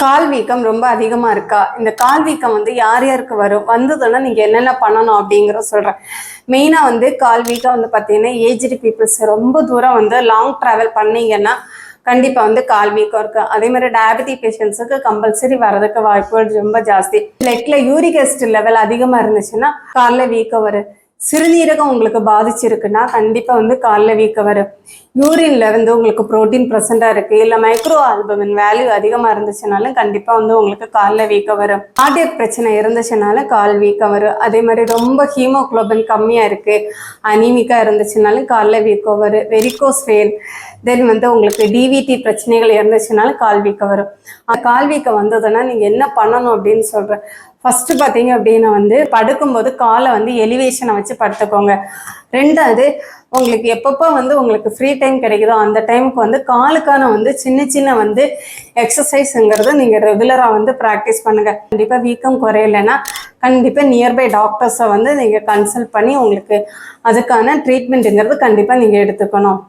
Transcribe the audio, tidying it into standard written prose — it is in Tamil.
கால் வீக்கம் ரொம்ப அதிகமா இருக்கா? இந்த கால் வீக்கம் வந்து யார் யாருக்கு வரும்? வந்ததுன்னா நீங்க என்னென்ன பண்ணணும் அப்படிங்கிற சொல்றேன். மெயினா வந்து கால் வீக்கம் வந்து பார்த்தீங்கன்னா, ஏஜ்டு பீப்புள்ஸ் ரொம்ப தூரம் வந்து லாங் டிராவல் பண்ணீங்கன்னா, கண்டிப்பா வந்து கால் வீக்கம் இருக்கு. அதே மாதிரி டயபெட்டிக் பேஷண்ட்ஸுக்கு கம்பல்சரி வரதுக்கு வாய்ப்புகள் ரொம்ப ஜாஸ்தி. பிளட்ல யூரிக் ஆசிட் லெவல் அதிகமா இருந்துச்சுன்னா கால்ல வீக்கம் வரும். சிறுநீரகம் உங்களுக்கு பாதிச்சிருக்குன்னா கண்டிப்பா வந்து கால்ல வீக்கம் வரும். யூரின்ல வந்து உங்களுக்கு புரோட்டீன் ப்ரெசண்டா இருக்கு, இல்ல மைக்ரோ ஆல்பமின் வேல்யூ அதிகமா இருந்துச்சுனாலும் கண்டிப்பா வந்து உங்களுக்கு கால்ல வீக்கம் வரும். கார்டியக் பிரச்சனை இருந்துச்சுனாலும் கால் வீக்கம் வரும். அதே மாதிரி ரொம்ப ஹீமோகுளோபின் கம்மியா இருக்கு, அனீமிக்கா இருந்துச்சுனாலும் கால்ல வீக்கம் வரும். வெரிகோஸ் வெயின், தென் வந்து உங்களுக்கு டிவிடி பிரச்சனைகள் இருந்துச்சுனாலும் கால் வீக்கம் வரும். கால் வீக்கம் வந்ததுன்னா நீங்க என்ன பண்ணணும் அப்படின்னு சொல்றேன். ஃபர்ஸ்ட் பார்த்தீங்க அப்படின்னா வந்து படுக்கும்போது காலை வந்து எலிவேஷனை வச்சு படுத்துக்கோங்க. ரெண்டாவது, உங்களுக்கு எப்பப்போ வந்து உங்களுக்கு ஃப்ரீ டைம் கிடைக்குதோ அந்த டைமுக்கு வந்து காலுக்கான வந்து சின்ன சின்ன வந்து எக்ஸசைஸுங்கிறத நீங்கள் ரெகுலராக வந்து ப்ராக்டிஸ் பண்ணுங்கள். கண்டிப்பாக வீக்கம் குறையலைன்னா கண்டிப்பாக நியர்பை டாக்டர்ஸை வந்து நீங்கள் கன்சல்ட் பண்ணி உங்களுக்கு அதுக்கான ட்ரீட்மெண்ட்டுங்கிறது கண்டிப்பாக நீங்கள் எடுத்துக்கணும்.